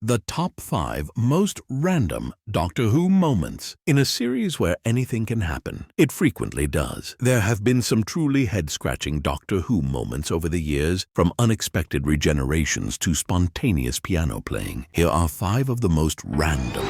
The top 5 most random Doctor Who moments. In a series where anything can happen, it frequently does. There have been some truly head-scratching Doctor Who moments over the years, from unexpected regenerations to spontaneous piano playing. Here are 5 of the most random.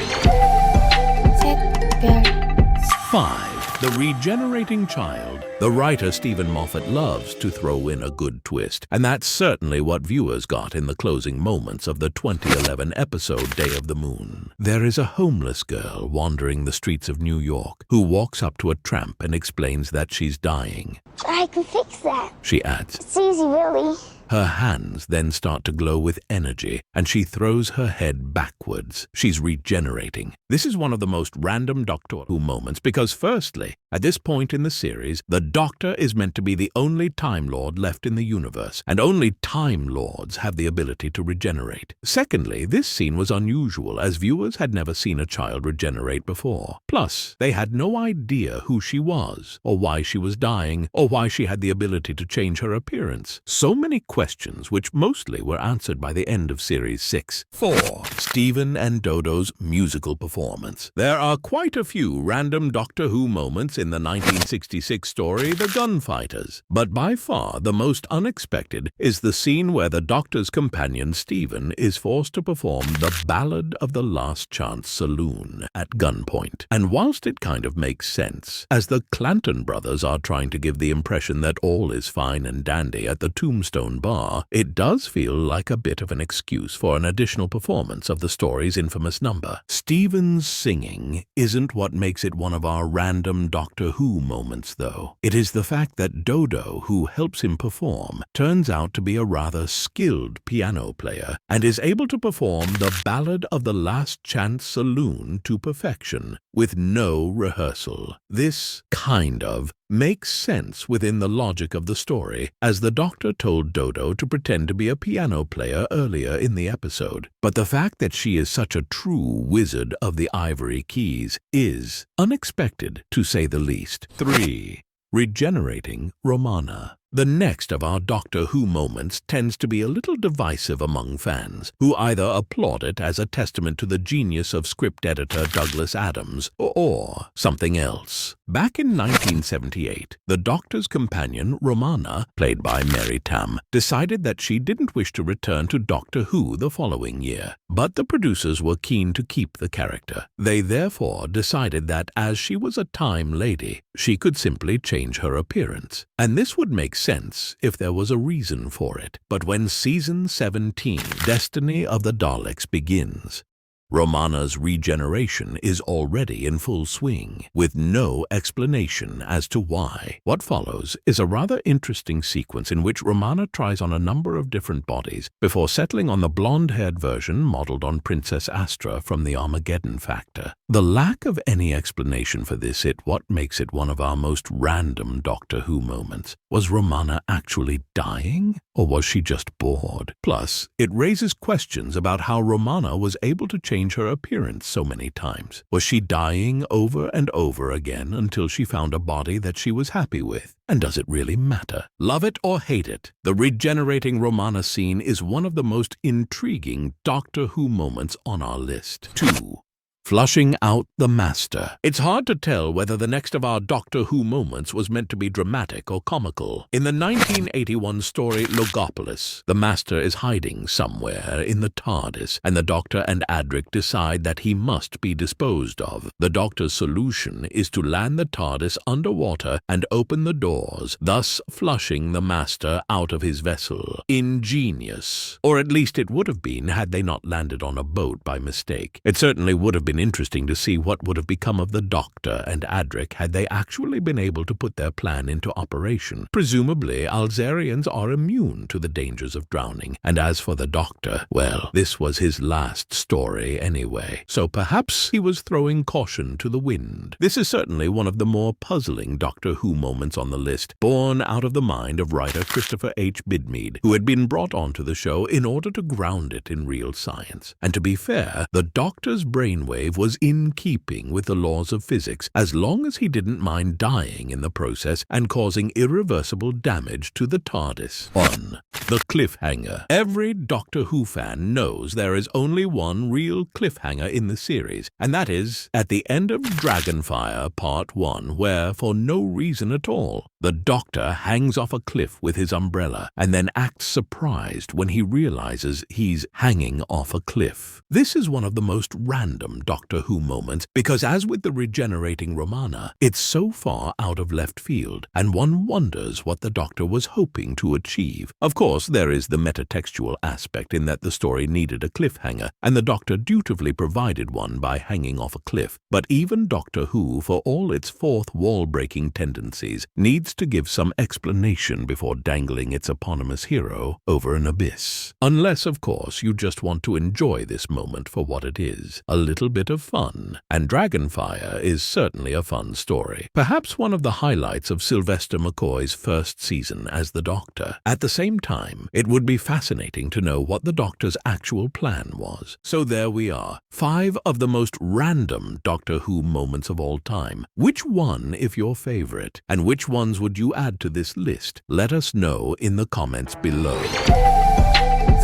5. The regenerating child. The writer Stephen Moffat loves to throw in a good twist, and that's certainly what viewers got in the closing moments of the 2011 episode Day of the Moon. There is a homeless girl wandering the streets of New York who walks up to a tramp and explains that she's dying. I can fix that. She adds. It's easy, really. Her hands then start to glow with energy, and she throws her head backwards. She's regenerating. This is one of the most random Doctor Who moments because, firstly, at this point in the series, the Doctor is meant to be the only Time Lord left in the universe, and only Time Lords have the ability to regenerate. Secondly, this scene was unusual, as viewers had never seen a child regenerate before. Plus, they had no idea who she was, or why she was dying, or why she had the ability to change her appearance. So many questions, which mostly were answered by the end of Series 6. 4. Stephen and Dodo's musical performance. There are quite a few random Doctor Who moments in the 1966 story The Gunfighters, but by far the most unexpected is the scene where the Doctor's companion Stephen is forced to perform the Ballad of the Last Chance Saloon at gunpoint. And whilst it kind of makes sense, as the Clanton brothers are trying to give the impression that all is fine and dandy at the Tombstone Bar, it does feel like a bit of an excuse for an additional performance of the story's infamous number. Stephen's singing isn't what makes it one of our random Doctor Who moments, though. It is the fact that Dodo, who helps him perform, turns out to be a rather skilled piano player and is able to perform the Ballad of the Last Chance Saloon to perfection with no rehearsal. This kind of makes sense within the logic of the story, as the Doctor told Dodo to pretend to be a piano player earlier in the episode. But the fact that she is such a true wizard of the ivory keys is unexpected, to say the least. 3. Regenerating Romana. The next of our Doctor Who moments tends to be a little divisive among fans, who either applaud it as a testament to the genius of script editor Douglas Adams, or something else. Back in 1978, the Doctor's companion, Romana, played by Mary Tamm, decided that she didn't wish to return to Doctor Who the following year, but the producers were keen to keep the character. They therefore decided that as she was a time lady, she could simply change her appearance, and this would make sense if there was a reason for it. But when Season 17, Destiny of the Daleks, begins, Romana's regeneration is already in full swing, with no explanation as to why. What follows is a rather interesting sequence in which Romana tries on a number of different bodies before settling on the blonde-haired version modeled on Princess Astra from the Armageddon Factor. The lack of any explanation for this is what makes it one of our most random Doctor Who moments. Was Romana actually dying, or was she just bored? Plus, it raises questions about how Romana was able to change her appearance so many times. Was she dying over and over again until she found a body that she was happy with? And does it really matter? Love it or hate it, the regenerating Romana scene is one of the most intriguing Doctor Who moments on our list. 2. Flushing out the Master. It's hard to tell whether the next of our Doctor Who moments was meant to be dramatic or comical. In the 1981 story Logopolis, the Master is hiding somewhere in the TARDIS, and the Doctor and Adric decide that he must be disposed of. The Doctor's solution is to land the TARDIS underwater and open the doors, thus flushing the Master out of his vessel. Ingenious. Or at least it would have been had they not landed on a boat by mistake. It certainly would have been interesting to see what would have become of the Doctor and Adric had they actually been able to put their plan into operation. Presumably, Alzarians are immune to the dangers of drowning, and as for the Doctor, well, this was his last story anyway, so perhaps he was throwing caution to the wind. This is certainly one of the more puzzling Doctor Who moments on the list, born out of the mind of writer Christopher H. Bidmead, who had been brought onto the show in order to ground it in real science. And to be fair, the Doctor's brainwave shockwave was in keeping with the laws of physics, as long as he didn't mind dying in the process and causing irreversible damage to the TARDIS. 1. The cliffhanger. Every Doctor Who fan knows there is only one real cliffhanger in the series, and that is at the end of Dragonfire Part 1, where, for no reason at all, the Doctor hangs off a cliff with his umbrella and then acts surprised when he realizes he's hanging off a cliff. This is one of the most random Doctor Who moments because, as with the regenerating Romana, it's so far out of left field, and one wonders what the Doctor was hoping to achieve. Of course, there is the metatextual aspect in that the story needed a cliffhanger, and the Doctor dutifully provided one by hanging off a cliff. But even Doctor Who, for all its fourth wall-breaking tendencies, needs to give some explanation before dangling its eponymous hero over an abyss. Unless, of course, you just want to enjoy this moment for what it is, a little bit of fun. And Dragonfire is certainly a fun story. Perhaps one of the highlights of Sylvester McCoy's first season as the Doctor. At the same time, it would be fascinating to know what the Doctor's actual plan was. So there we are, 5 of the most random Doctor Who moments of all time. Which one, if your favorite, and which ones would you add to this list? Let us know in the comments below.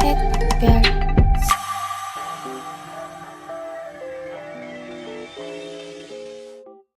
셋, 별.